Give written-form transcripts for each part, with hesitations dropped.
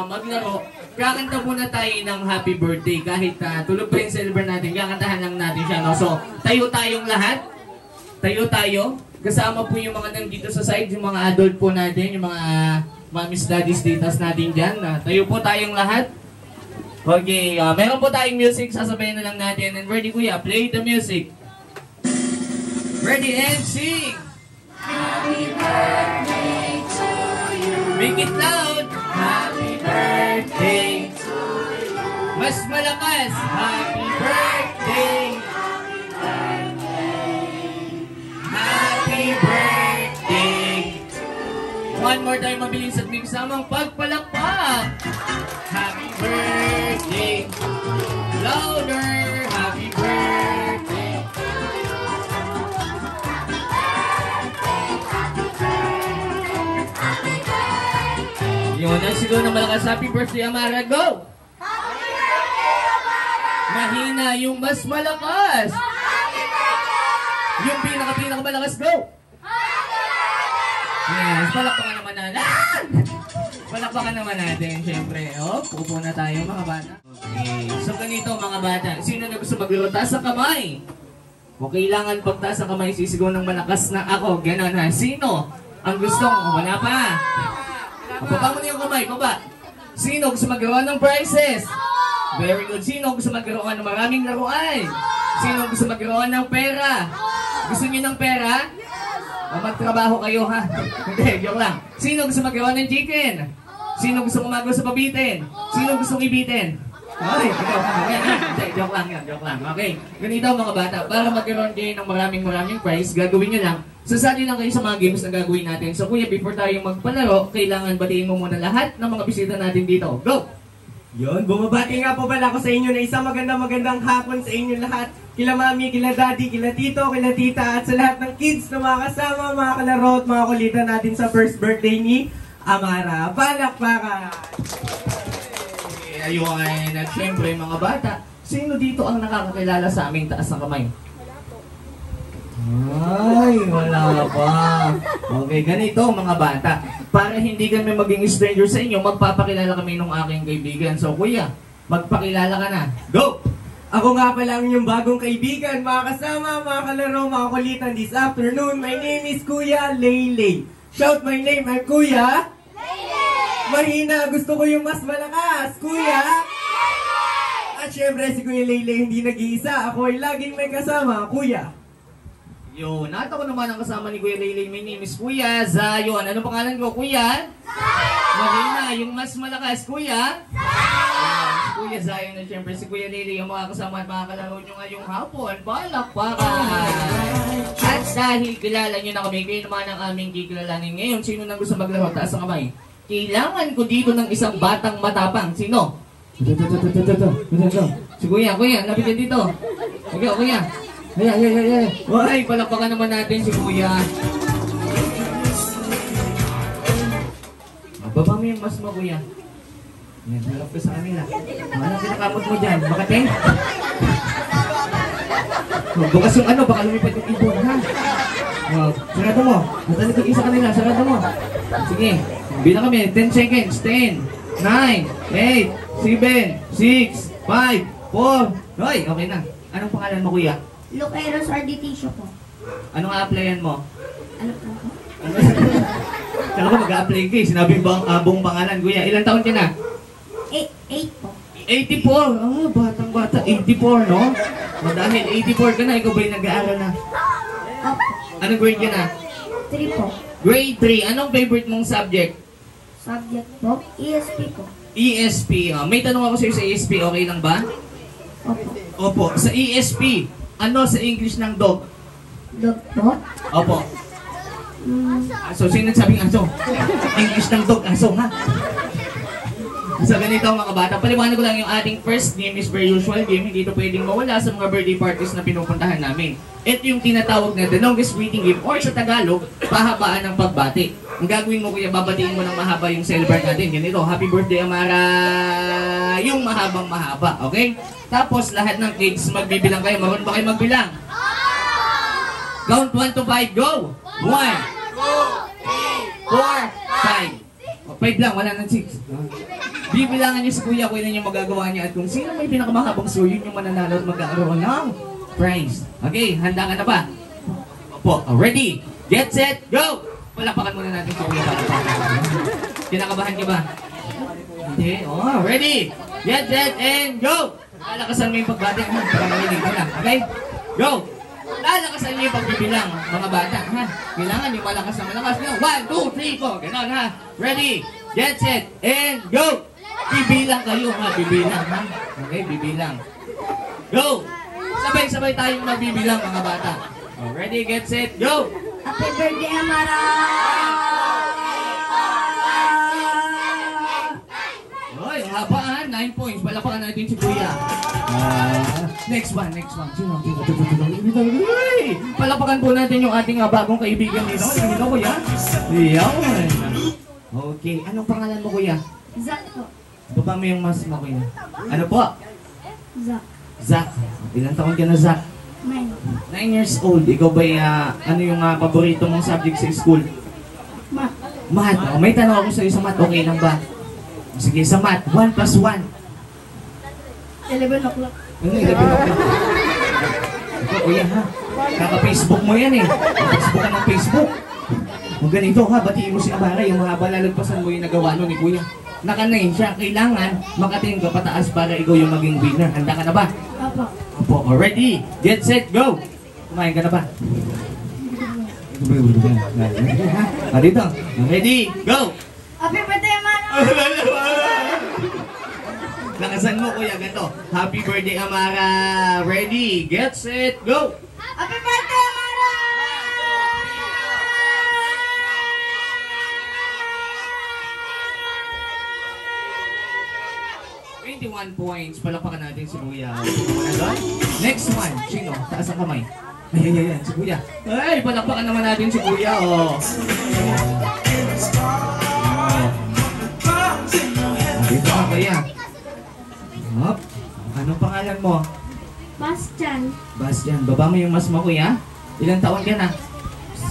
Maglaro, kakanta muna tayo ng happy birthday kahit tulog pa yung celebrate natin, kakantahan lang natin siya, no? So, tayo tayong lahat, tayo, kasama po yung mga nandito sa side, yung mga adult po natin, yung mga mommies, daddies, titas natin dyan, tayo po tayong lahat. Okay, meron po tayong music, sasabayin na lang natin, and ready kuya, play the music. Ready and sing! Happy birthday to you! Make it loud! Happy birthday to you. Mas malakas. Happy birthday. Happy birthday. One more time mabilis at may kasamang pagpalakpak. Happy birthday. Louder. Happy birthday. Yun ang siguro na malakas. Happy birthday, Amara. Go! Happy birthday, Amara! Mahina yung mas malakas. Happy birthday! Yung pinaka-malakas. Go! Happy birthday! Yes, palakpakan naman natin. Palakpakan naman natin, syempre. Pupo na tayo, mga bata. Okay, so ganito, mga bata. Sino na gusto maglaro? Taas ang kamay. Kung kailangan pagtaas ang kamay, sisigaw ng malakas na ako. Ganon ha. Sino ang gustong? Wala pa. Baba mo na yung kamay, baba. Sino gusto magkaroon ng prizes? Very good. Sino gusto magkaroon ng maraming laruan? Sino gusto magkaroon ng pera? Gusto niyo ng pera? O magtrabaho kayo ha? Hindi, joke lang. Sino gusto magkaroon ng chicken? Sino gusto umago sa pabitin? Sino gustong ibitin? Ay, joke lang yan, joke lang. Okay, ganito mga bata. Para magkaroon kayo ng maraming prize, gagawin nyo lang. Sasali lang kayo sa mga games na gagawin natin. So kuya, before tayo magpalaro, kailangan batiin mo muna lahat ng mga bisita natin dito. Go! Yun, bumabati nga po pala ako sa inyo na isang magandang hapon sa inyo lahat. Kila mami, kila daddy, kila tito, kila tita, at sa lahat ng kids na mga kasama, mga kalaro at mga kulitan natin sa first birthday ni Amara. Palakpakan! Ayun, at syempre mga bata, sino dito ang nakakakilala sa aming taas ng kamay? Ay, wala pa. Okay, ganito mga bata. Para hindi kami maging stranger sa inyo, magpapakilala kami ng aking kaibigan. So kuya, magpakilala ka na. Go! Ako nga pala ang inyong bagong kaibigan, mga kasama, mga kalaro, mga kulitan this afternoon. My name is Kuya Leyley. Shout my name, I'm Kuya Leyley! Mahina, gusto ko yung mas malakas, Kuya Leyley! At syempre si Kuya Leyley hindi nag-iisa. Ako ay laging may kasama, Kuya. Yun, at ako naman ang kasama ni Kuya Leyley. My name is Kuya Zion. Ano pangalan ko, Kuya? Zion! Mahina, yung mas malakas, Kuya? Zion! Kuya Zion at syempre si Kuya Leyley, yung mga kasama at mga kalaro nyo ngayong hapon. Palakpakan! At dahil kilala nyo na kami, kayo naman ang aming kikilalanin ngayon. Sino nang gusto maglaro? Taas ang kamay. Kailangan ko dito ng isang batang matapang. Sino? Si Kuya, lapit ka dito. Okay, Kuya. Ay. Why, palakpakan naman natin si Kuya. Baba mo yung mas mo, Kuya. Yan, halap ka sa kanila. Ano pinakamot mo dyan? Bakating? Bukas yung baka lumipad yung ibon, ha? Sarado mo. Natalikod isa kanila, sarado mo. Sige, bilang kami. 10 seconds. 10, 9, 8, 7, 6, 5, 4. Hoy, okay na. Anong pangalan mo, Kuya? Luceros Arditicio po. Anong a-applyan mo? Ano po? Kala ko mag-a-apply ka eh. Sinabi buong pangalan, Kuya. Ilang taon ka na? 8 po. 84? Batang-bata. 84, no? Dahil 84 ka na, ikaw ba'y nag-aaral na? Opo. Anong grade ka na? 3 po. Grade 3. Anong favorite mong subject? Subject po? ESP po. ESP. May tanong ako sa'yo sa ESP. Okay lang ba? Opo. Opo. Sa ESP, ano sa English ng dog? Dog po? Opo. Aso, sino nagsabing aso? English ng dog, aso ha? So ganito mga bata, paliwanag ko lang yung ating first game is very usual game. Hindi ito pwedeng mawala sa mga birthday parties na pinupuntahan namin. Ito yung tinatawag na the longest greeting game or sa Tagalog, pahabaan ng pagbati. Ang gagawin mo kuya, babatiin mo ng mahaba yung celebrate natin. Ganito, happy birthday Amara! Yung mahabang mahaba, okay? Tapos lahat ng kids magbibilang kayo. Marunong ba kayo magbilang? Count 1 to 5, go! 1, 2, 3, 4, 5. 5 lang, wala nang 6. Bibilangan niyo si kuya kung yun yung magagawa niya. At kung sino may pinakamahabang score, yun yung mananalo at magkakaroon ng prize. Okay, handa ka na ba? Opo, ready, get set, go! Palapakan muna natin si kuya. Kinakabahan ka ba? Hindi, oh, ready, get set, and go! Lalakasan mo yung pagbati. Para marinig ka na, okay? Go! Lalakasan niyo yung pagbibilang, mga bata, ha? Kailangan yung malakas na malakas. 1, 2, 3, 4, gano'n, ha? Ready, get set, and go! Bibilang kayo, ha? Bibilang, ha? Okay, bibilang. Go! Sabay-sabay tayong magbibilang, mga bata. Oh, ready, get set, go! Happy birthday, Amara! Oy, haba, ha? 9 points. Palapakan natin si kuya. Next one. Sino? Uy! Palapakan po natin yung ating bagong kaibigan dito. Dito, kuya. Yan. Okay. Anong pangalan mo, kuya? Zach po. Baba mo yung mask mo, kuya. Ano po? Zach. Zach. Ilang taon ka na, Zach? 9. 9 years old. Ikaw ba ano yung paborito mong subject sa school? Math. Math. Oh, may tanong ako sa'yo sa math. Okay lang ba? Sige, sa math. 1 plus 1. 11 o'clock. Ano yung gabi ako? Ito, kuya ha. Kaka-Facebook mo yan eh. Facebook ka ng Facebook. Kung ganito ha, batiin mo si Amara. Yung mahaba lalagpasan mo yung nagawa nun ni kuya. Naka-9 siya. Kailangan makatingin ka pataas para ikaw yung maging winner. Handa ka na ba? Opo. Opo. Already. Get set, go! Kumain ka na ba? Dito. Ready, go! Happy birthday, Amara! Lakasan mo kuya, ganito. Happy birthday Amara! Ready, get set, go! Happy birthday, Amara! 21 points. Palakpakan natin si kuya. Next one. Sino? Taas ang kamay. Ayan. Si kuya. Ay, palakpakan naman natin si kuya. Oh. Dito ka kuya. Hop. Anong pangalan mo? Bastian. Bastian. Baba mo yung mas mo kuya. Ilang taon ka na?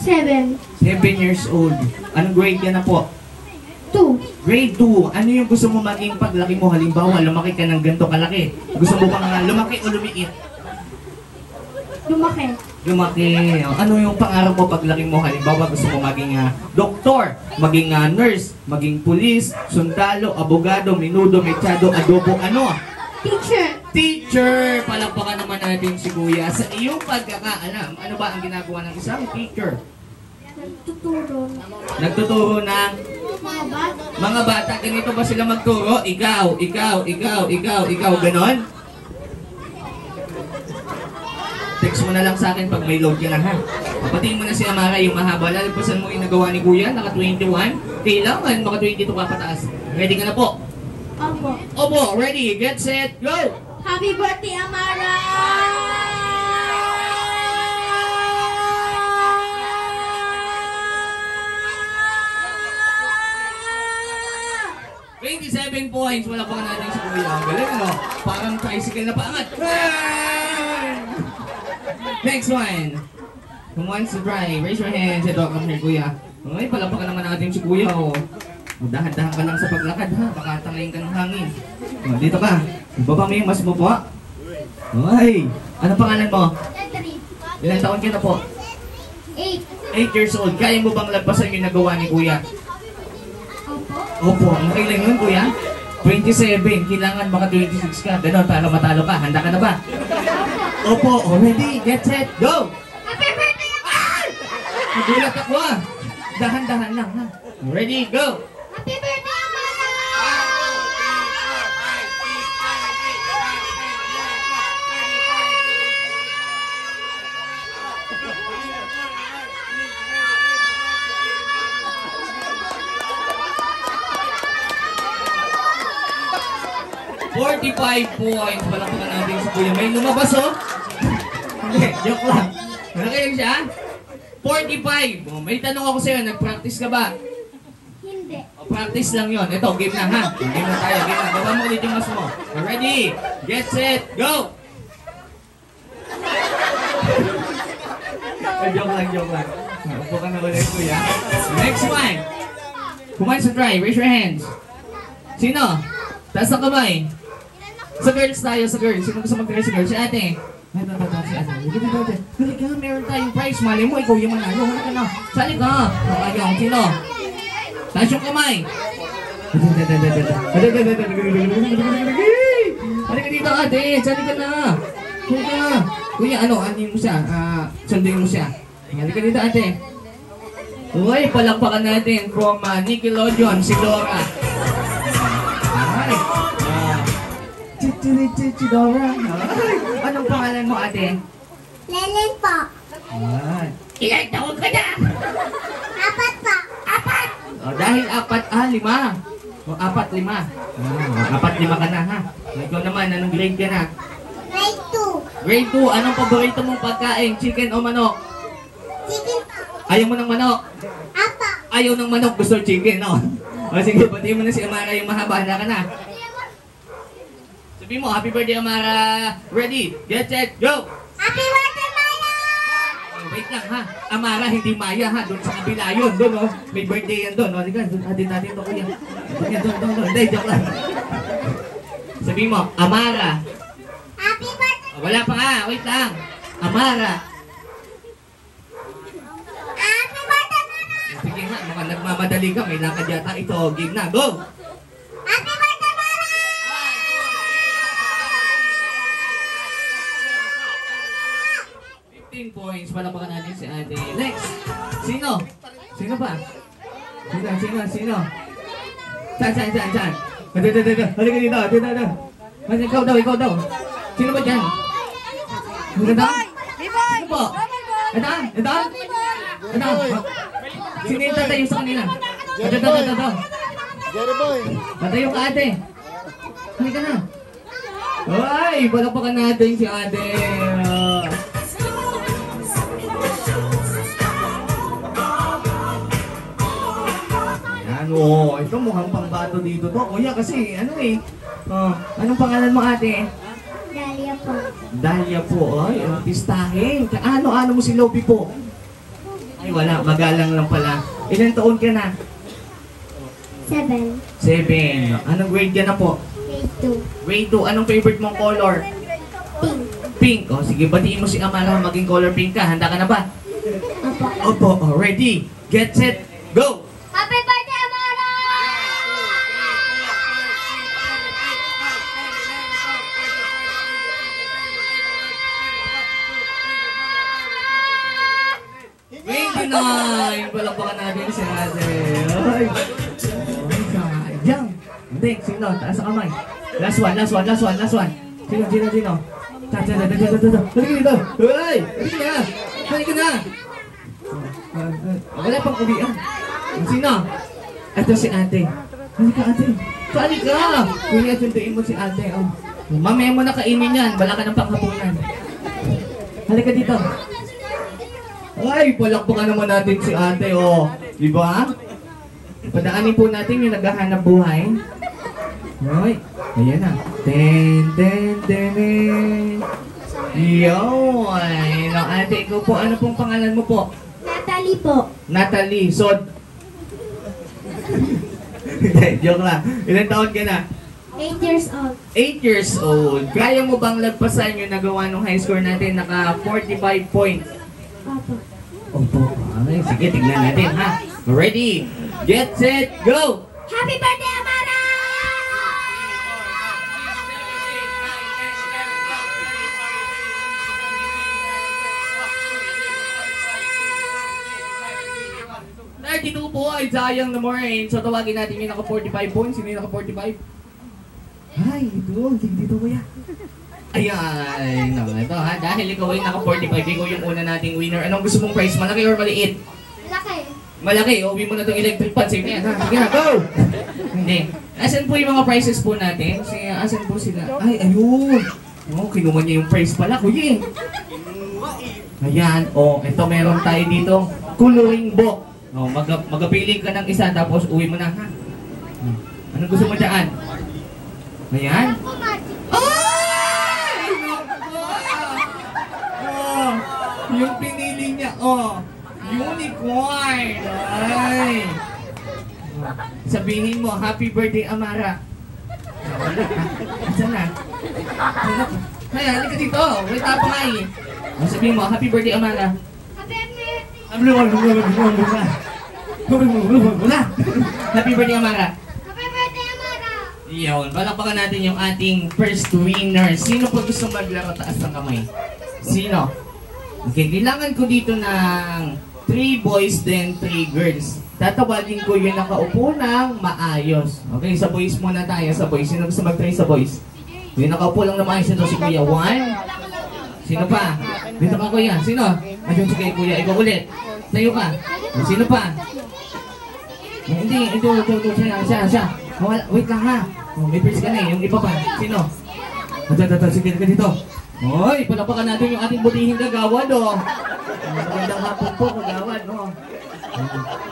7. 7 years old. Anong grade ka na po? 2. Grade 2. Ano yung gusto mo maging paglaki mo? Halimbawa, lumaki ka ng ganito kalaki. Gusto mo bang lumaki o lumiit? Lumaki. Lumaki. Ano yung pangarap mo paglaki mo? Halimbawa, gusto mo maging doktor, maging nurse, maging pulis, sundalo, abogado, minudo, mechado, adobo, ano? Teacher. Teacher! Palakpakan naman natin si kuya. Sa iyong pagkakaalam, ano ba ang ginagawa ng isang teacher? Nagtuturo. Nagtuturo ng Mga bata. mga bata. Ganito ba sila magturo? Ikaw, ganon? Text mo na lang sa akin pag may load ka na ha. Papatiin mo na si Amara yung mahaba. Lalagpasan mo yung nagawa ni kuya, naka 21. Kailangan maka 22 ka pataas. Ready ka na po? Opo. Opo, ready, get set, go! Happy birthday, Amara! 27 points. Wala pa natin si kuya. Ang galing, ano? Parang tricycle na paangat. Next one. Who wants to try? Raise your hands. Ito, come here, kuya. Ay, palapakan naman natin si kuya, oh. Dahan-dahan ka lang sa paglakad, ha? Baka tangayin ka ng hangin. Oh, dito ka. Ibaba mo yung mas mo po. Ay, ano pangalan mo? Ilang taon ka na po? 8. 8 years old. Kaya mo bang lagpasan yung nagawa ni kuya? Opo. Opo, okay lang yun, kuya. 27, kailangan maka 26 ka. Ganon, para matalo ka. Handa ka na ba? Opo, ready, get set, go! Happy birthday, Amara! Nagulat ako ah. Dahan-dahan lang ha. Ready, go! Happy birthday, Amara! 45 points. Palakpakan natin sa kuya. May lumabas, oh. Hindi, joke lang. Malaki yan siya? 45. Oh, may tanong ako sa'yo, nag-practice ka ba? Hindi. O, practice lang yon. Ito, game na ha. Game na tayo, game na. Gawa mo ulit yung mas mo. Ready? Get set, go! Joke lang. Upo ka na ulit, kuya. Next one. Kumain sa try, raise your hands. Sino? Taas ng kamay. Sa girls tayo, sa girls. Sino gusto mag-try sa girls? Si ate. Ito, si ate. Dali ka, meron tayong prize. Mali mo, ikaw yung manalo. Halika na. Sali ka. Ayaw, sino? Taas yung kamay. Halika dito, ate. Sali ka na. Halika na. Kuya, anin mo siya? Sundin mo siya. Halika dito, ate. Uy, palakpakan natin from Nickelodeon, si Dora. Ay. Si Dora. Ay. Anong pangalan mo, ate? Lelen po. Ay. Ilang taon ka na? 4 po. 4? Oh, dahil 4, 5. O, 4, 5. 4, 5 ka na, ha? Ikaw naman, anong grade ka na? Grade 2. Grade 2, anong paborito mong pagkain? Chicken o manok? Chicken po. Ayaw mo ng manok? Apa. Ayaw ng manok, gusto chicken, no? O sige, pati mo na si Amara yung mahaba. Handa ka na. Sabi mo, happy birthday, Amara. Ready, get set, go! Happy birthday, Maya! Oh, wait lang, ha? Amara, hindi Maya, ha? Doon sa kabila yun, doon, oh. May birthday yan doon. O, sige, doon natin ito, kuya. Doon. Hindi, joke lang. Sabi mo, Amara. Happy birthday! Oh, wala pa nga, wait lang. Amara. Happy birthday, Mama! Sige nga, mukhang nagmamadali ka. May lakad yata ito. Game na, go! Happy birthday, Mama! 15 points. Palakpakan natin si ate. Next. Sino? Sino pa? Sino? Saan? Halika dito. Ikaw daw. Sino ba dyan? Sino ba? Sino po? Ito? Sino yung tatayo sa kanila? Ito. Jerry boy. Tatayo ka, ate. Halika na. Ay, palakpakan natin si ate. Ito mukhang pangbato dito to. Kuya, kasi anong pangalan mo, ate? Dalia po. Dalia po. Ay, artistahin. Ano mo si Lobby po? Ay, wala. Magalang lang pala. Ilang taon ka na? 7. 7. Anong grade ka na po? Grade 2. Grade 2. Anong favorite mong color? Pink. Pink. O, sige, batiin mo si Amara maging color pink ka. Handa ka na ba? Opo. Opo. Ready? Get set. Go! Happy birthday, Amara! Palakpakan natin si ate. Ay, sayang. Next, sino? Taas ang kamay. Last one. Sino? Halika dito. Ay! Halika na. Wala pang uwian. Sino? Ito si ate. Halika, ate. Sali ka. Kuya, sunduin mo si ate. Oh. Mamaya mo na kainin yan. Wala ka ng panghapunan. Halika dito. Ay, palakpakan naman natin si ate, oh. Diba? Padaanin po natin yung naghahanap buhay. Ay, ayan na. Ten. Yun. No, ate, ikaw po, ano pong pangalan mo po? Natalie po. Natalie. So, joke lang. Ilan taon ka na? 8 years old. 8 years old. Kaya mo bang lagpasan yung nagawa ng high score natin? Naka 45 points. Opo. Opo. Okay, sige, tignan natin, ha? Ready? Get set, go! Happy birthday, Amara! Dito po ay sayang na Moraine. So tawagin natin yung naka 45 points. Sino yung naka 45? Ay, dito kuya. Ayan, ito ha. Dahil ikaw ay naka 45, ikaw yung una nating winner. Anong gusto mong prize? Malaki or maliit? Laki. Malaki, uwi mo na itong electric pan. Sige na yan, ha? Sige na, go! Hindi. Asan po yung mga prizes po natin? Asan po sila? Ay, ayun. Oh, kinuha niya yung prize pala, kuya. Ayan, ito meron tayo dito. Coloring book. Magapili ka ng isa tapos uwi mo na, ha? Anong gusto mo dyan? Ayan. Ay! Yung pinili niya, unicorn. Ay! Sabihin mo, happy birthday, Amara. Asan na? Ay, halika dito. Wait up nga eh. Sabihin mo, happy birthday, Amara. Happy birthday, Amara. Happy birthday, Amara! Iyon, palakpakan natin yung ating first winner. Sino po gusto maglaro? Taas ng kamay. Sino? Okay, kailangan ko dito ng 3 boys then 3 girls. Tatawagin ko yung nakaupo ng maayos. Okay, sa boys muna tayo. Sa boys. Sino gusto mag-try sa boys? Yung nakaupo lang na maayos ito si Kuya. 1. Sino pa? Dito ka, Kuya. Sino? Ayun si Kuya. Ikaw ulit. Tayo ka. Sino pa? Hindi. Ito. Siya. Wait lang ha. May first ka na eh. Yung iba pa. Sino? Sige ka dito. Hoy, palapakan natin yung ating butihing kagawad, oh. Magandang hapon po, kagawad, oh.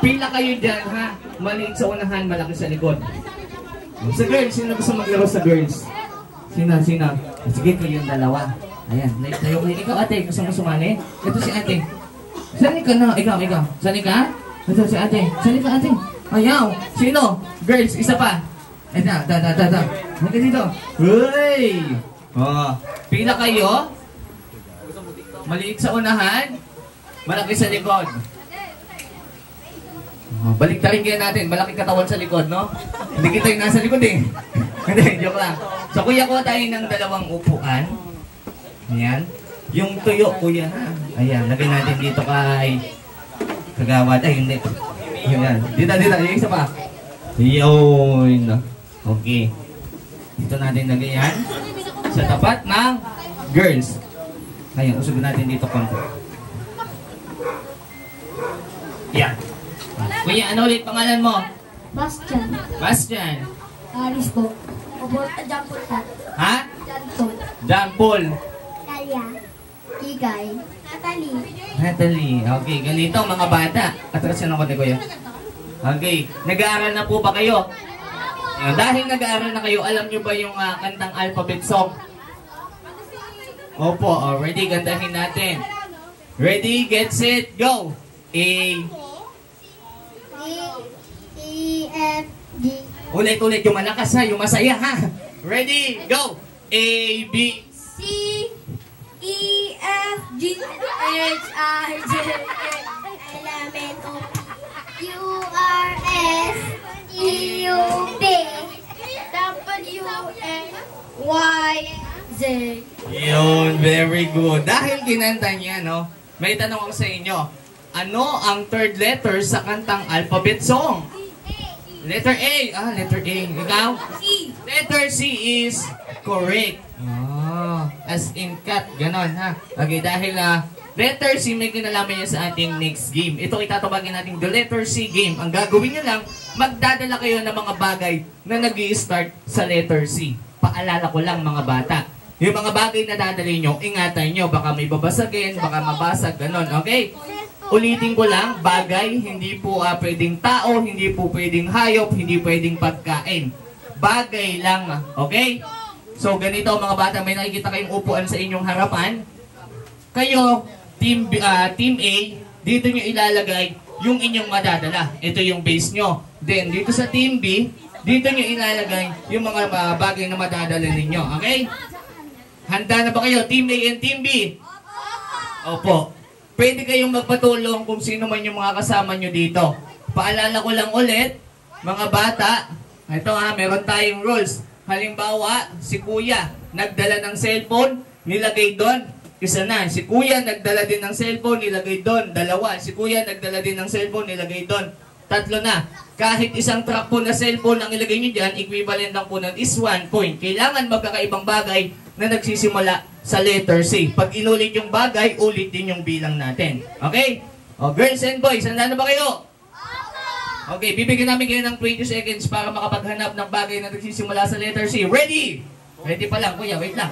Pila kayo dyan, ha? Maliit sa unahan, malaki sa likod. Sa girls, sino gusto maglaro sa girls? Sino? Sige, kayong dalawa. Ayan, tayo kayo. Ikaw, ate, gusto mo sumali? Ito si ate. Sali ka na. Ikaw. Sali ka? Ito si ate. Sali ka, ate. Ayaw. Sino? Girls, isa pa. Ito. Halika dito. Uy! Pila kayo? Maliit sa unahan, malaki sa likod. Balik tarin kaya natin, malaki katawan sa likod, no? Hindi kita yung nasa likod eh. Hindi, joke lang. So kuya ko tayo ng 2 upuan. Ayan. Yung tuyo, kuya ha. Ayan, lagay natin dito kay kagawad. Ay, hindi. Ayan. Dito. Yung isa pa. Yun. Okay. Dito natin lagay yan. Sa tapat ng girls. Ayan, usugin natin dito konti. Yan. Kuya, ano ulit pangalan mo? Bastian. Aris po. Jampol po. Ha? Janton. Jampol. Talia. Igay. Natalie. Okay, ganito mga bata. Atrasan ako ni Kuya. Okay, nag-aaral na po ba kayo? Dahil nag-aaral na kayo, alam nyo ba yung kantang alphabet song? Opo, ready, kantahin natin. Ready, get, set, go! A. E, F, G. Ulit, yung malakas ha, yung masaya ha. Ready, go! A, B. C, E, F, G, H, I, J, K, L, M, N, O, P, Q, R, S, T, U, V, W, X, Y, Z. Yun, very good. Dahil kinanta niya, no? May tanong ako sa inyo. Ano ang third letter sa kantang alphabet song? Letter A. Letter A. Ikaw? C. Letter C is correct. As in cat. Ganon, ha? Okay, dahil letter C may kinalaman niya sa ating next game. Ito itatawagin natin the letter C game. Ang gagawin niyo lang, magdadala kayo ng mga bagay na nag-i-start sa letter C. Paalala ko lang mga bata. Yung mga bagay na dadalhin nyo, ingatan nyo. Baka may babasagin, baka mabasag, ganon. Okay? Ulitin ko lang, bagay, hindi po pwedeng tao, hindi po pwedeng hayop, hindi pwedeng pagkain. Bagay lang, okay? So, ganito mga bata, may nakikita kayong upuan sa inyong harapan. Kayo, team A, dito nyo ilalagay yung inyong madadala. Ito yung base nyo. Then, dito sa team B, dito nyo ilalagay yung mga bagay na madadala ninyo. Okay? Handa na ba kayo? Team A and Team B? Opo. Pwede kayong magpatulong kung sino man yung mga kasama nyo dito. Paalala ko lang ulit, mga bata, ito meron tayong rules. Halimbawa, si Kuya, nagdala ng cellphone, nilagay doon. Isa na. Si Kuya, nagdala din ng cellphone, nilagay doon. 2. Si Kuya, nagdala din ng cellphone, nilagay doon. 3 na. Kahit isang truck po na cellphone ang ilagay nyo dyan, equivalent lang po nun is 1 point. Kailangan magkakaibang bagay na nagsisimula sa letter C. Pag inulit yung bagay, ulit din yung bilang natin. Okay? O, girls and boys, handa na ba kayo? Okay, bibigyan namin kayo ng 20 seconds para makapaghanap ng bagay na nagsisimula sa letter C. Ready? Ready pa lang, kuya. Wait lang.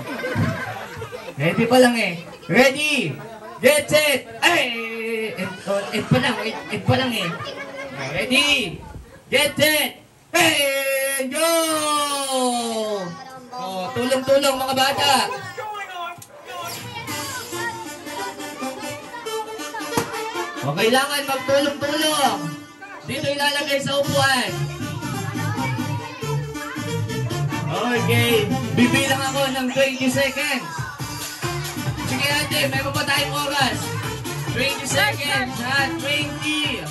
Ready pa lang eh. Ready? Get set! Ay! It pa lang eh. Ready? Get set! Hey! Go! Oh, tulong-tulong mga bata. O, kailangan magtulong-tulong. Dito ilalagay sa upuan. Okay, bibilang ako ng 20 seconds. Sige ate, meron pa tayong oras. 20 seconds, ha? 20,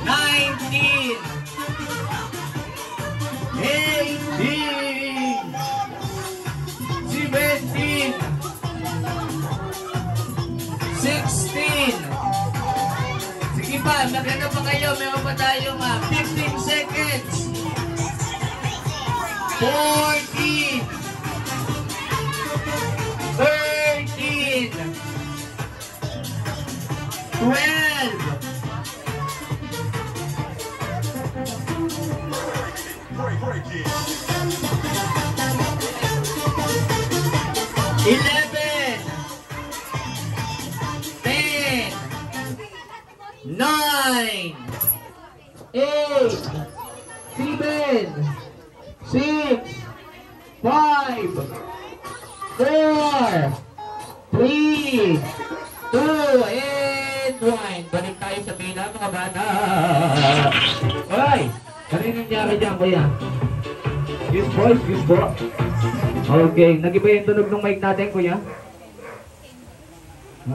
19, 18, 17, 16. Sige pa, maganda pa kayo. Meron pa tayong 15 seconds. 14, 13, 12, 11, 10, 9, 8, 7, 6, 5, 4, 3, 2, and 1. Balik tayo sa pila mga bata. Hoy! Ano yung nangyari dyan, kuya? Yes, boys. Yes, po. Okay. Nag-iba yung tunog ng mic natin, kuya?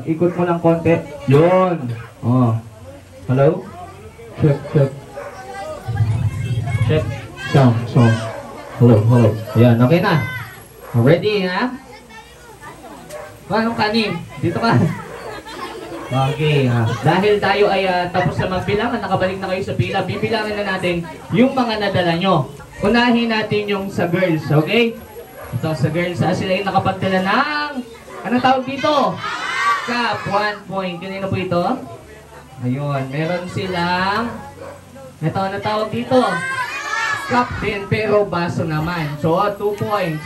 Ikot mo lang konti. Yun. Oh. Hello? Check, check. Check. Sound. Hello. Ayan, okay na. Ready, ha? Anong kanin? Dito ka. Okay, dahil tayo ay tapos na magbilang, nakabalik na kayo sa pila, bibilangin na natin yung mga nadala nyo. Unahin natin yung sa girls, okay? Ito sa girls, sila yung nakapagdala ng, anong tawag dito? Cup, 1 point. Kanino po ito? Ayun, meron silang, ito, ano tawag dito? Cup din, pero baso naman. So, 2 points.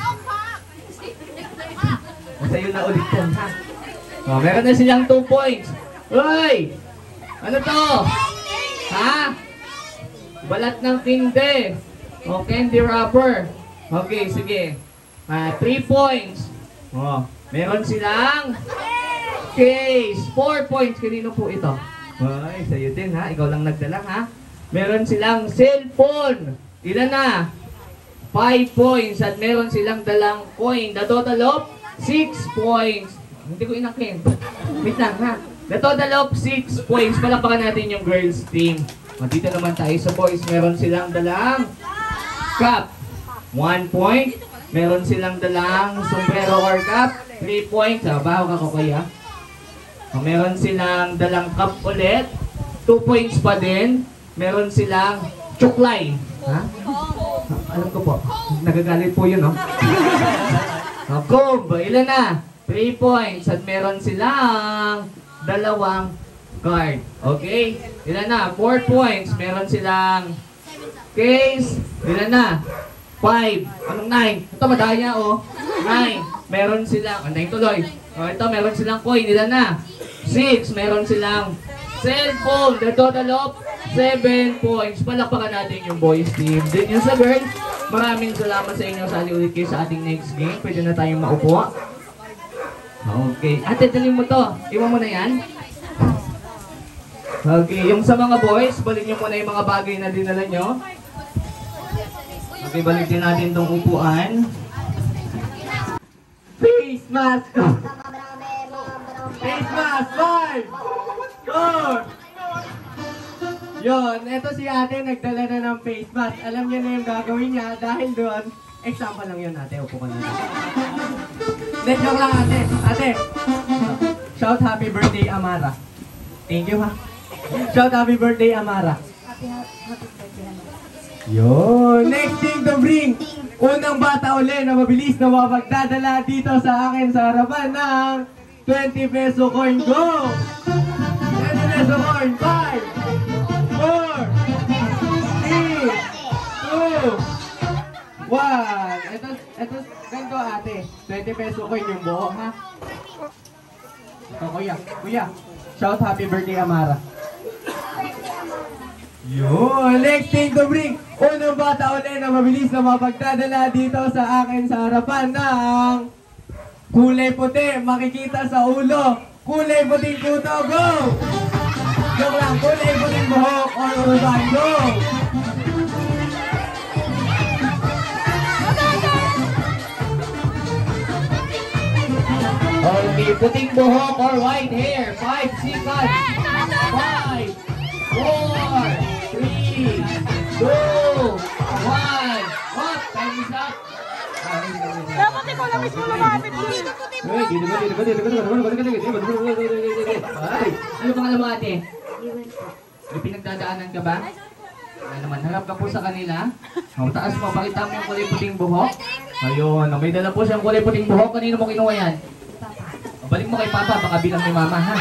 Sa'yo na ulit yan, ha? Oh, meron na silang 2 points. Uy! Ano to? Ha? Balat ng kinde. O, candy wrapper. Okay, sige. 3 points. Oh, meron silang case. 4 points. Kanino po ito? Ay, sa'yo din, ha? Ikaw lang nagdala, ha? Meron silang cellphone. Ilan na? 5 points. At meron silang dalang coin. The total of 6 points. Hindi ko inakin. Wait lang, ha? The total of 6 points. Palakpakan natin yung girls team. Dito naman tayo sa boys. Meron silang dalang cup. 1 point. Meron silang dalang sombrero or cap. 3 points. Baho ka ko kaya. Meron silang dalang cup ulit. 2 points pa din. Meron silang chuklay. Ha? Alam ko po. Nagagalit po yun, no? Comb. Ilan na? 3 points. At meron silang dalawang card. Okay? Ilan na? 4 points. Meron silang case. Ilan na? 5. Anong 9? Ito madaya, oh. 9. Meron silang, 9 tuloy. Ito, meron silang coin. Ilan na? 6. Meron silang cellphone. The total of 7 points. Palakpakan natin yung boys team. Then yung sa girls, maraming salamat sa inyo. Sali ulit kayo sa ating next game. Pwede na tayong maupo. Okay. Ate, dali mo to. Iwan mo na yan. Okay. Yung sa mga boys, balik nyo muna yung mga bagay na dinala nyo. Okay, balik din natin tong upuan. Face mask! Face mask! 5! 4! Yun, eto si ate nagdala na ng face mask. Alam niya na yung gagawin niya dahil doon, example lang yun ate, upo ka na. Let's joke lang ate. Ate, shout happy birthday Amara. Thank you ha. Shout happy birthday Amara. Happy birthday, Amara. Yun, next thing to bring. Unang bata uli na mabilis na mapagdadala dito sa akin sa harapan ng 20 peso coin. Go! 20 peso coin. 5, 4, 3, 2, 1, ganito ate, 20 peso coin yung buo, ha? Ito, kuya, shout happy birthday, Amara. Yun, next thing to bring, unang bata ulit na mabilis na mapagdadala dito sa akin sa harapan ng kulay puti, makikita sa ulo, kulay puting kuto, go! Joke lang, kulay puting buhok, or uruban, go! Okay, puting buhok or white hair, 5 seconds, 5, 4, 3, 2, 1. What? Time is up. Dapat ikaw na mismo lumapit din. Ay, ano pangalan mo ate? May pinagdadaanan ka ba? Ay naman, harap ka po sa kanila. O, taas mo, pakita mo yung kulay puting buhok. Ayun, may dala po siyang kulay puting buhok. Kanino mo kinuha yan? O, balik mo kay Papa, baka bilang ni Mama, ha?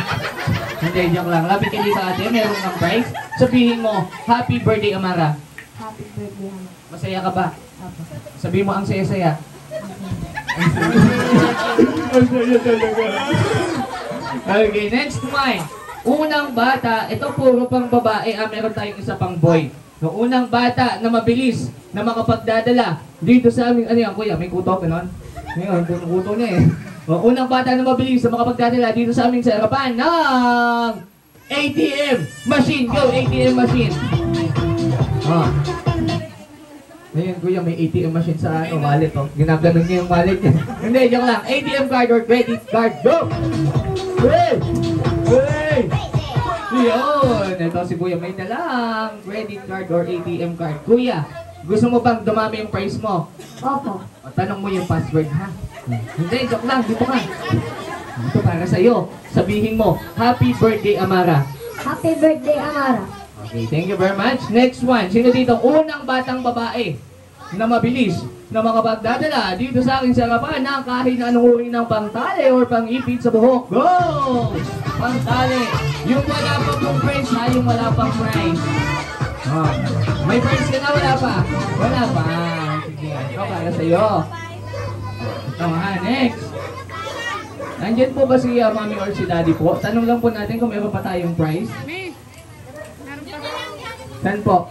Hindi, joke lang. Lapit ka dito ate, meron ng prize. Sabihin mo, happy birthday, Amara. Happy birthday, Ama. Masaya ka ba? Apo. Sabihin mo ang saya-saya. Okay, next one. Unang bata, ito puro pang babae, meron tayong isa pang boy. No, unang bata na mabilis na makapagdadala dito sa aming, ano yan, kuya, may kuto ka nun? Ngayon, kuto niya eh. No, unang bata na mabilis na makapagdadala dito sa aming sarapan ng ATM machine. Go, ATM machine. Ngayon, kuya, may ATM machine sa wallet, oh. Ginaganon niya yung wallet niya. Hindi, joke lang. ATM card or credit card, go! Hey! Hey! Yun! Ito si kuya, may dalang credit card or ATM card. Kuya, gusto mo bang dumami yung price mo? Opo. O, tanong mo yung password, ha? Hindi, joke lang. Dito ka. Ito para sa'yo. Sabihin mo, happy birthday, Amara. Happy birthday, Amara. Okay, thank you very much. Next one. Sino dito? Unang batang babae na mabilis na makapagdadala dito sa aking sarapan ng kahit na anong uri ng pangtali or pang-ipit sa buhok. Go! Pangtali. Yung wala pa pong price, ha? Yung wala pang price. Oh. May price ka na? Wala pa? Wala pa. Sige. Ito para sa'yo. Ito ha. Next. Nandyan po ba si mami or si daddy po? Tanong lang po natin kung meron pa tayong price. Saan po?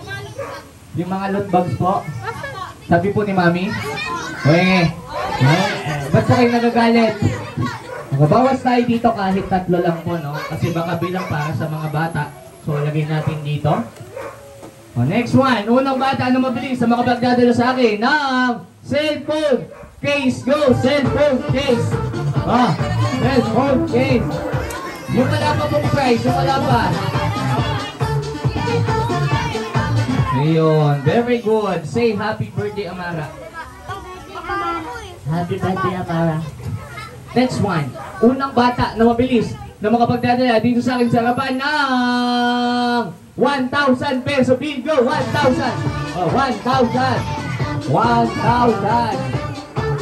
Yung mga loot bags po? Sabi po ni mami? Weh! Ba't po kayo nagagalit? Bawas tayo dito kahit 3 lang po, no? Kasi baka bilang para sa mga bata. So, lagay natin dito. O, next one. Unang bata na mabilis na makapagdadala sa akin ng cellphone case. Go! Cellphone case! Cellphone case! Yung wala pa pong price, yung wala pa. Ayun, very good. Say happy birthday, Amara. Happy birthday, Amara. Next one. Unang bata na mabilis na makapagdadala dito sa akin sa harapan ng 1,000 peso bill. Go, 1,000. Oh, 1,000. 1,000.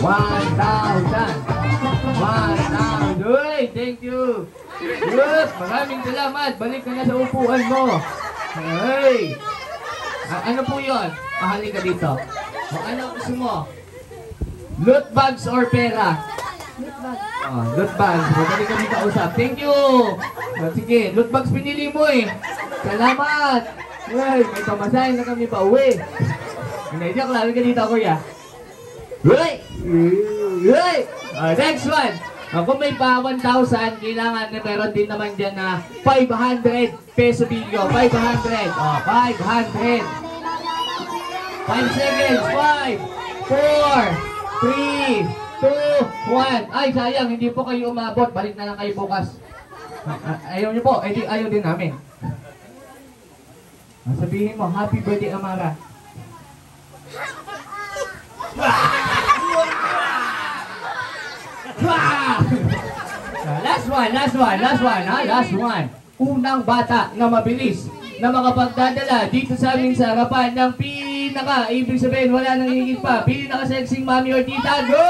1,000. Uy, thank you. Good. Maraming salamat. Balik ka na sa upuan mo. Hey. Ano po yun? Mahali ka dito. O ano gusto mo? Loot bags or pera? Loot bag. Loot bags. Madali kami kausap. Thank you! Sige, loot bags pinili mo eh. Salamat! Uy, may pamasahin na kami pa uwi. Hindi, joke lang. Halika dito, kuya. Uy! Uy! Next one! Kung may pa 1,000, kailangan na meron din naman dyan na 500 peso bingo. 500. 500. 5 seconds. 5, 4, 3, 2, 1. Ay, sayang. Hindi po kayo umabot. Balik na lang kayo bukas. Ayaw nyo po. Ayaw din namin. Sabihin mo, happy birthday, Amara. Last one. Unang bata na mabilis na makapagdadala dito sa amin sa harapan ng ibig sabihin, wala nang higit pa, pinaka-sexing mami or tita. Go!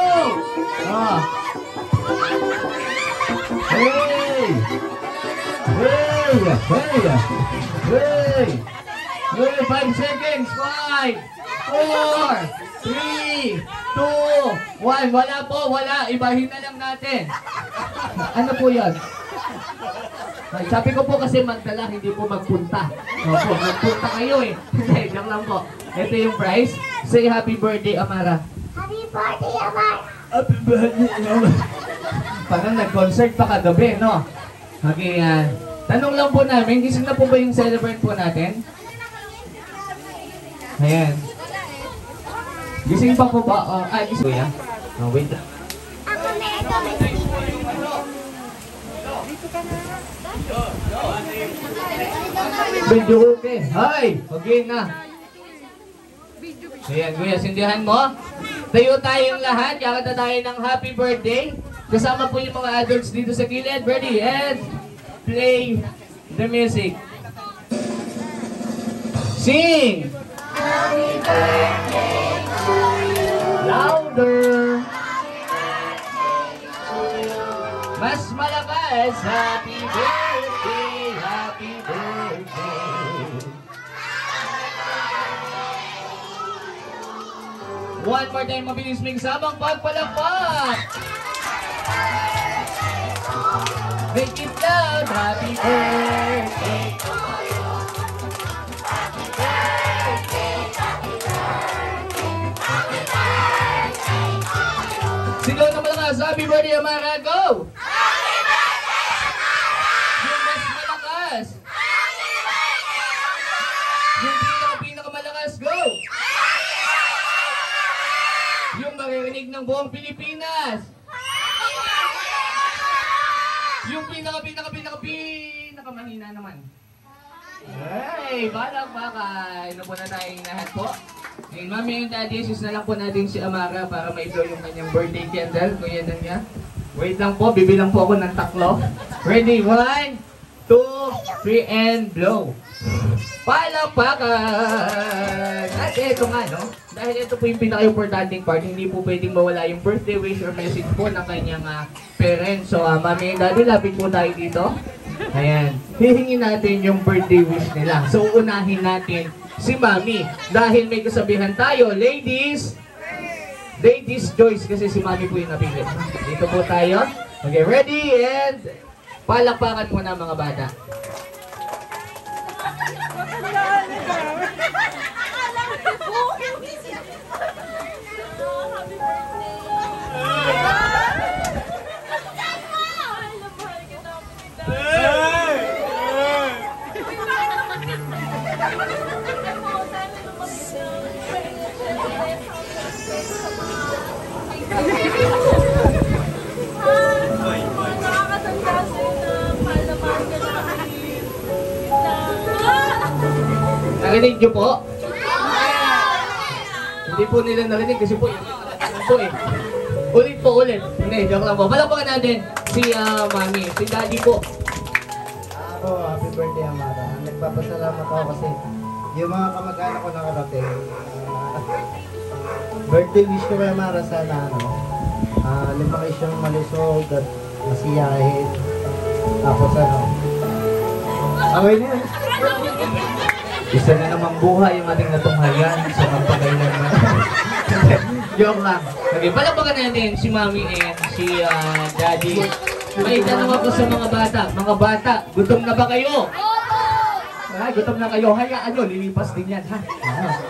Hey! 5 seconds. 5, 3, 2, 1. Wala po, wala. Ibahin na lang natin. Ano po yun? Ay, sabi ko po kasi magdala, hindi po magpunta. Opo, magpunta kayo eh. Hindi, joke lang po. Ito yung prize. Say happy birthday, Amara. Happy birthday, Amara! Happy birthday, Amara. Parang nag-concert pa kagabi, no? Okay, tanong lang po namin, gising na po ba yung celebrant po natin? Ayan. Gising pa po ba? Gising po yan. Oh, wait lang. Ako na ito, may Medyo okay. Hi! Okay na. Ayan, kuya, sindihan mo. Tayo tayong lahat. Kakanta tayo ng happy birthday. Kasama po yung mga adults dito sa gilid. Ready? And play the music. Sing! Happy birthday to you. Louder! Mas malakas. Happy birthday, happy birthday. One more time, mabilis ming sabang pagpalakpak. Make it loud, happy birthday. Sigaw na malakas, happy birthday, Amara, go! Happy birthday, Amara! Yung mas malakas. Happy birthday, Amara! Yung pinakamalakas, go! Happy birthday, Amara! Yung maririnig ng buong Pilipinas. Happy birthday, Amara! Yung pinakamahina naman. Hey, balang baka. Ano po na tayong lahat po? Ngayon, mami and daddy, sus na lang po natin si Amara para ma-blow yung kanyang birthday candle. Kung yan na niya. Wait lang po, bibilang po ako ng taklo. Ready? 1, 2, 3, and blow. Palakpakan! At ito nga, no? Dahil ito po yung pinaka-importanting part, hindi po pwedeng mawala yung birthday wish or message po ng kanyang parents. So, mami and daddy, lapit po tayo dito. Ayan. Hihingin natin yung birthday wish nila. So, unahin natin si Mami. Dahil may kasabihan tayo, ladies choice kasi si Mami po yung napili. Dito po tayo. Okay, ready? And palakpakan muna mga bata. Narinig niyo po? Hindi po nila narinig kasi po eh. Ulit po, ulit. Hindi, joke lang po. Palakpakan natin si Mami, si Daddy po. Ako, happy birthday, Amara. Nagpapasalamat ako kasi yung mga kamag-anak ko nakarating. Birthday wish ko kay Amara sana lumaki siyang malusog at masiyahin. Tapos okay na yun. Isa na namang buhay yung ating natunghayan sa magpagailan na. Joke lang. Okay, palakpakan natin si Mami and si Daddy. May tanong ako sa mga bata. Mga bata, gutom na ba kayo? Ay, gutom na kayo. Hayaan nyo, lilipas din yan, ha?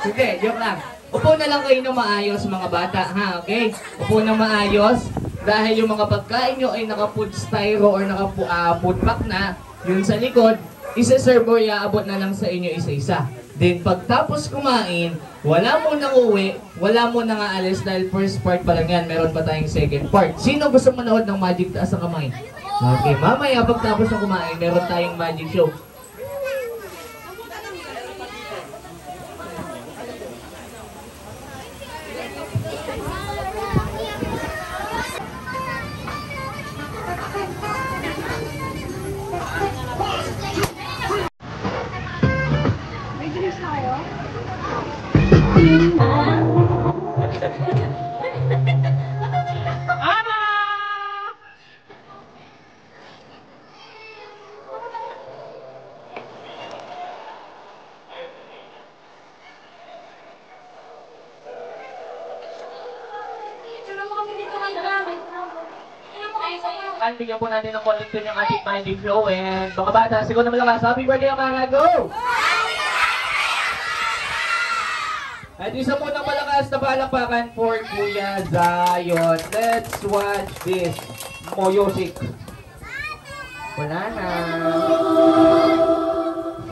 Sige, joke lang. Upo na lang kayo na maayos, mga bata, ha? Okay? Upo na maayos. Dahil yung mga pagkain nyo ay naka-food styro or naka-food pack na, yun sa likod, isa-serve or iaabot na lang sa inyo isa-isa. Then pagtapos kumain, wala mo nang uwi, wala mo nang aalis dahil first part pa lang yan, meron pa tayong second part. Sino gusto manood ng magic taas ang kamay? Okay, mamaya pagtapos ng kumain, meron tayong magic show. At bigyan po natin ng konting tune yung ating Minding Flow. And mga bata, sigaw na malakas. Happy birthday, Amara! Go! At isa po ng malakas na palakpakan for Kuya Zion. Let's watch this. Moyosik. Wala na. 5,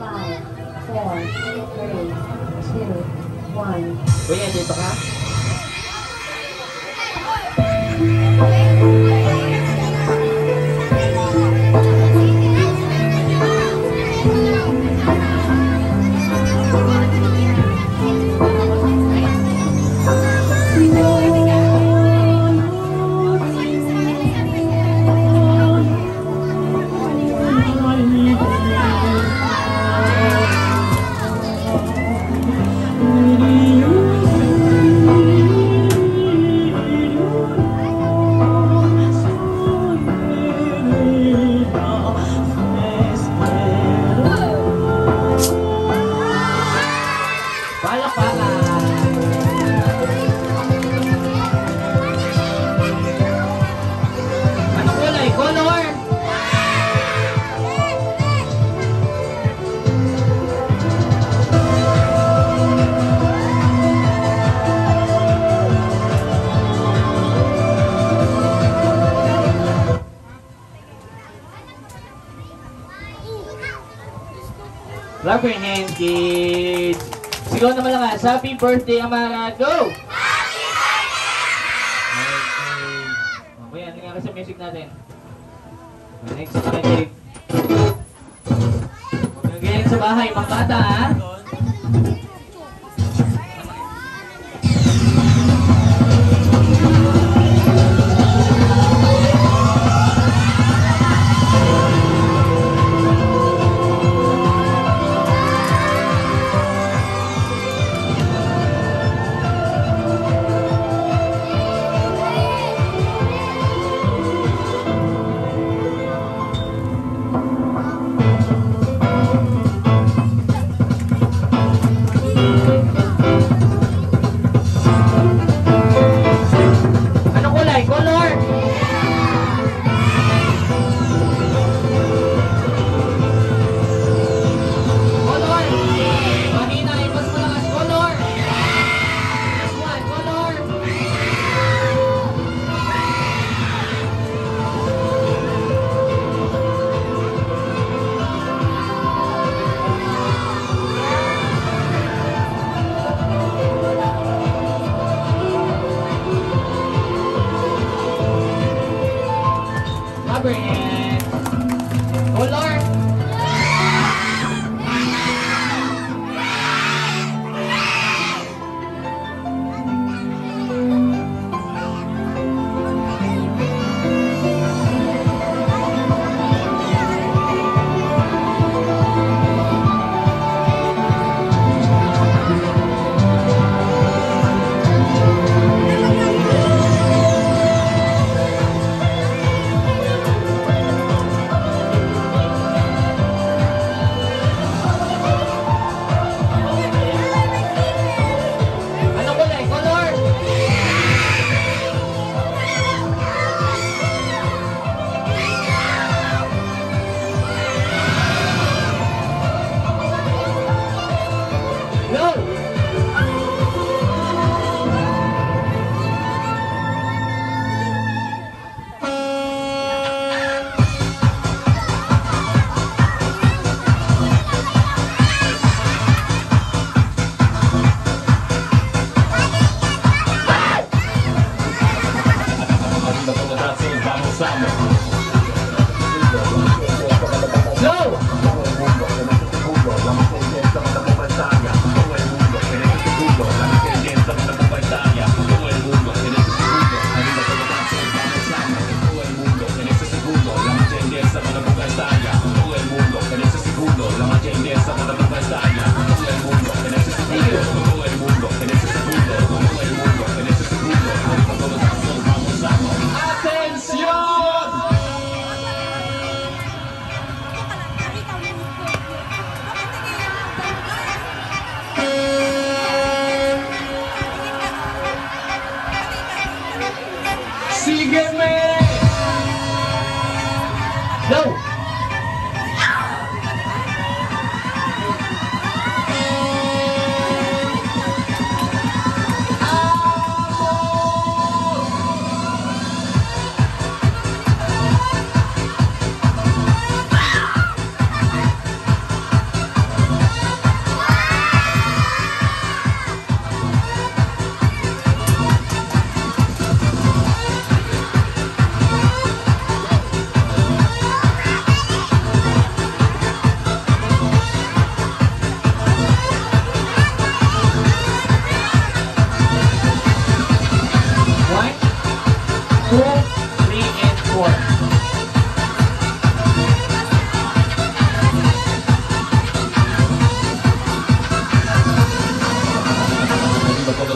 4, 3, 2, 1. Kuya, dito ka? Clap your hands, kids! Sigaw na malakas. Happy birthday, Amara! Go! Happy birthday! Okay, ano nga sa music natin? Next, magic. Magaling sa bahay, mga bata, ha?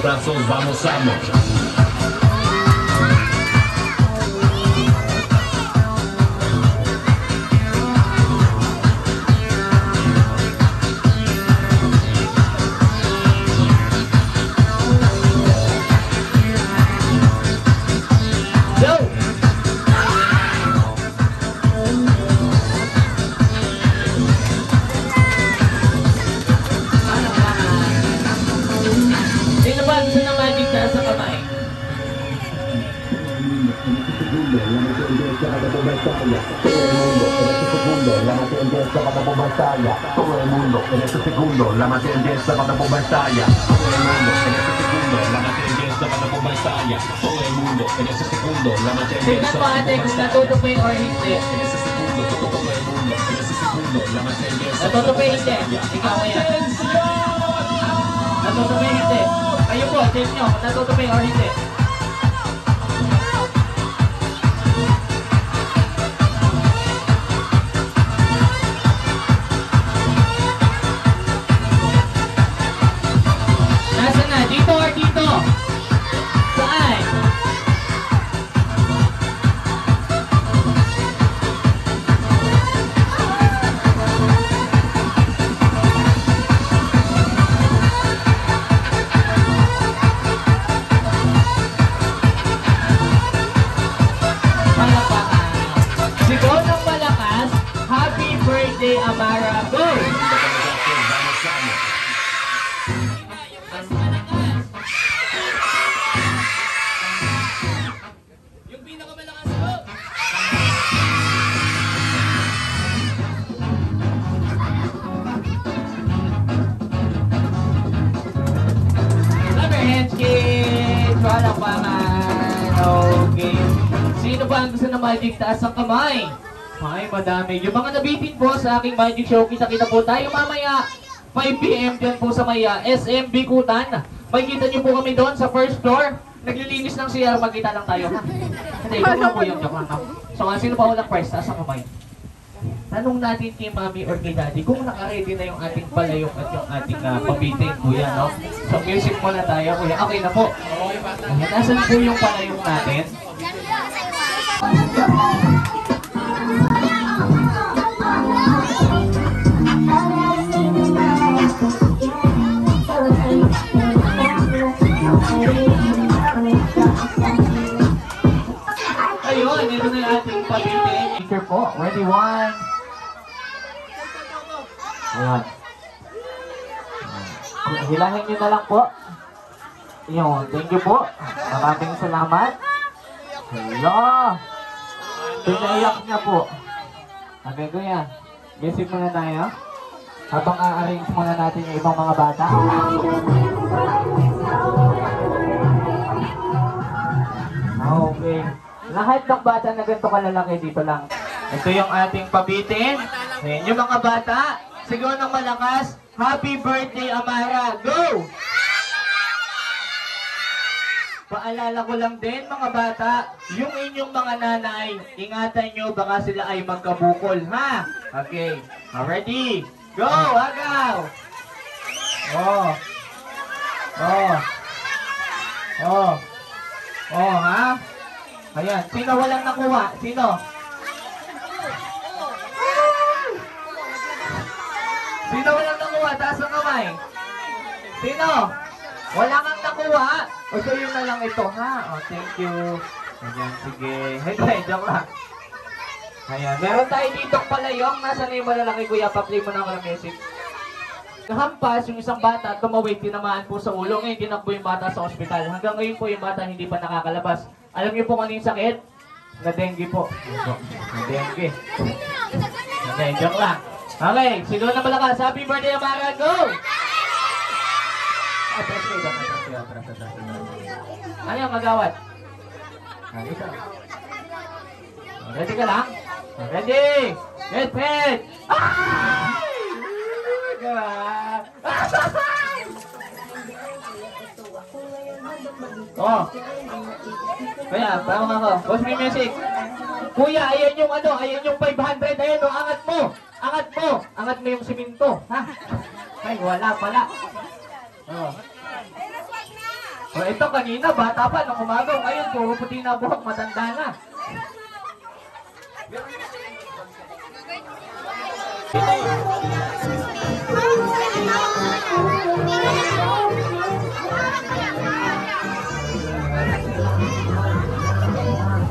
brazos, vamos, vamos. Sino ba gusto ng magic taas sa kamay? Todo el mundo en este segundo, la materia empieza cuando bomba estalla. Todo el mundo en este segundo, la materia empieza cuando bomba estalla. Todo el mundo en este segundo, la materia Tignan empieza mo ate kung natutupi or hindi. en este segundo, todo el mundo en este segundo, la materia empieza Natutupi hindi. Ikaw kaya. Natutupi hindi. Kayo po, check nyo kung natutupi or hindi. Nasaan na? Dito or dito? Saan? Palakpakan. Sigaw ng malakas. Happy birthday, Amara. Go! Yung pinakamalakas mo. Clap your hands, kids! Palakpakan. Okay. Sino ba ang gusto na magic taas ang kamay? Ay, madami. Yung mga nabitin po sa aking magic show, kita-kita po tayo mamaya. 5 PM dyan po sa Maya, SM Bikutan. Makikita niyo po kami doon sa first floor. Naglilinis ng CR, magkita lang tayo. Ha? Hindi, joke lang po yun, joke lang. So, sino pa walang price? Taas ang kamay. Tanong natin kay Mami or kay Daddy kung naka-ready na yung ating palayok at yung ating pabitin, kuya, no? So, music muna tayo, kuya. Okay na po. Ayan, nasan po yung palayok natin? Ayun, ito na yung ating pabitin. Picture po. Ready, one. Ayan. Hilahin nyo na lang po. Ayun, thank you po. Maraming salamat. Hello. Pinaiyak niya po. Okay, kuya. Music muna tayo. Habang a-arrange muna natin yung ibang mga bata. Okay. Lahat ng bata na ganito kalalaki dito lang. Ito yung ating pabitin. Ayan yung mga bata. Sigaw ng malakas. Happy birthday, Amara. Go! Paalala ko lang din mga bata, yung inyong mga nanay, ingatan nyo baka sila ay magkabukol, ha? Okay. Ready? Go! Agaw! Oh. Oh. Oh. Oh, ha? Ayan. Sino walang nakuha? Sino? Sino walang nakuha? Taas ang kamay. Sino? Wala kang nakuha? O sa'yo na lang ito, ha? Oh, thank you. Ayan, sige. Hindi, joke lang. Ayan, meron tayo ditong palayong. Nasaan na yung malalaki, kuya? Pa-play mo na ako ng music. Nahampas yung isang bata, tumawid, tinamaan po sa ulo. Ngayon, tinakbo yung bata sa ospital. Hanggang ngayon po yung bata hindi pa nakakalabas. Alam niyo po kung ano yung sakit? Na dengue po. Na dengue. Okay, joke lang. Okay, sigaw na malakas. Happy birthday, Amara. Go! Ano yung magawat? Ready ka lang? Ready! Get set! Oh! Kaya, parang ako. Boss me music. Kuya, ayan yung ano, ayan yung 500. Ayan o, angat mo! Angat mo! Angat mo yung siminto. Ha? Ay, wala pala. Oh. O ito kanina, bata pa nung umagaw. Ngayon, puro puti na buhok, matanda na.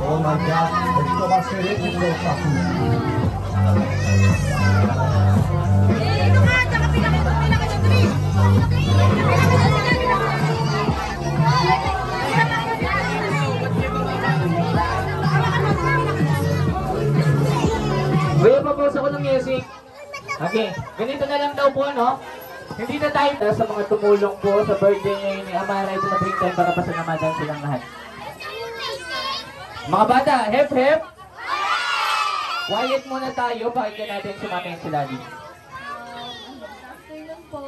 Oh my God, ito kasi rin ito sa Kuya, papause ako ng music. Okay, ganito na lang daw po, no? Hindi na tayo sa mga tumulong po sa birthday ngayon ni Amara. Ito na bring time para pasalamatan silang lahat. Mga bata, hep hep! Quiet muna tayo, pakinggan natin si Mami and si Daddy. Afternoon po.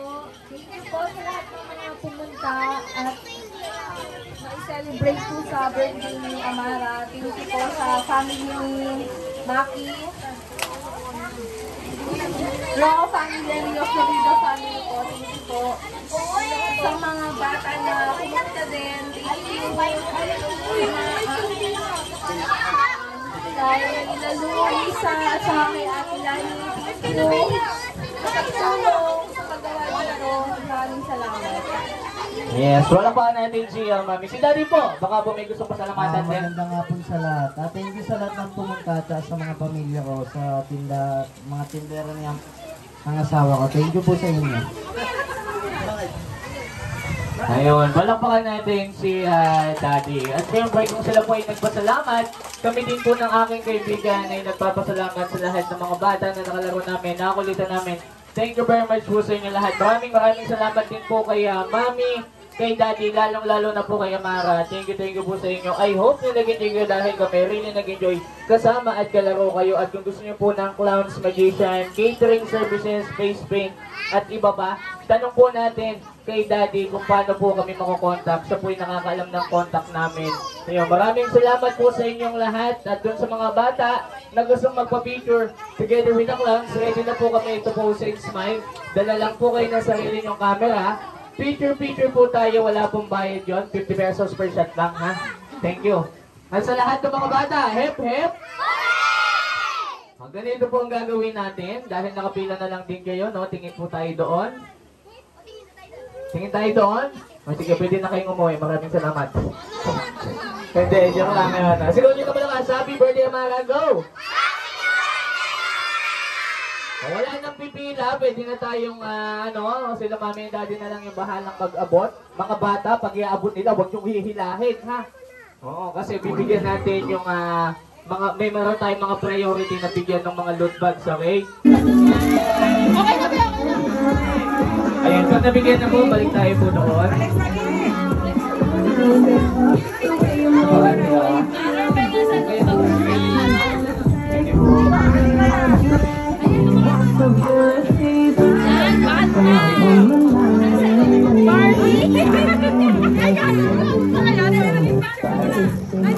Thank you po sa lahat ng mga pumunta at na-celebrate po sa birthday ni Amara. Thank you po sa family ni Maki. Raw family, Rio Florida family po. Thank you po. Sa mga bata na pumunta din. Thank you. Kay Ila Luisa at saka kay Ate Lani. Thank you. Nakatulong sa paggawa nito. Maraming salamat. Yes, wala pa natin si Mami. Si Daddy po, baka po may gusto pasalamatan din. Magandang hapon sa lahat. At thank you sa lahat ng pumunta at sa mga pamilya ko, sa mga tindera niyang ang asawa ko. Thank you po sa inyo. Ayun, palakpakan natin si Daddy. At siyempre, kung sila po ay nagpasalamat, kami din po ng aking kaibigan ay nagpapasalamat sa lahat ng mga bata na nakalaro namin, nakakulitan namin. Thank you very much po sa inyo lahat. Maraming salamat din po kay Mami, kay Daddy, lalong-lalo na po kay Amara. Thank you po sa inyo. I hope na nag-enjoy dahil kami really nag-enjoy kasama at kalaro kayo. At kung gusto niyo po ng clowns, magician, catering services, face paint, at iba pa, tanong po natin kay Daddy kung paano po kami makokontak. Siya po yung nakakaalam ng contact namin. Ayun, maraming salamat po sa inyong lahat. At dun sa mga bata na gustong magpa-picture together with the clowns, ready na po kami ito po sa Smile. Dala lang po kayo ng sarili nyong camera. Picture po tayo, wala pong bayad yun. 50 pesos per shot lang, ha? Thank you. At sa lahat ng mga bata, hep hep! Ganito po ang gagawin natin. Dahil nakapila na lang din kayo, no? Tingin po tayo doon. Tingin tayo doon. O sige, pwede na kayong umuwi. Maraming salamat. Hindi, joke lang yun. Siguro nyo na malakas. Happy birthday, Amara. Go! Wala nang pipila, pwede na tayong, sila Mami and Daddy na lang yung bahalang mag-abot. Mga bata, pag i-abot nila, huwag yung hihilahin, ha? Oo, kasi bibigyan natin yung, meron tayong mga priority na bigyan ng mga loot bags, okay? Okay na ba? Ayun, pag nabigyan na po, balik tayo po doon.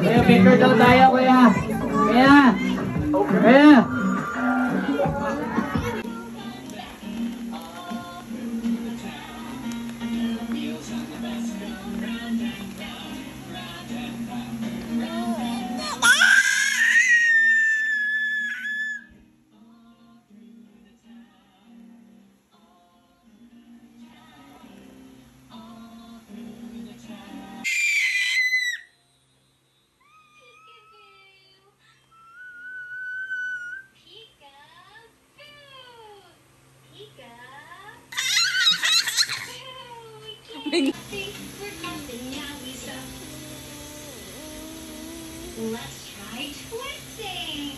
Kaya picture daw tayo, kuya. Kaya. Let's try twisting.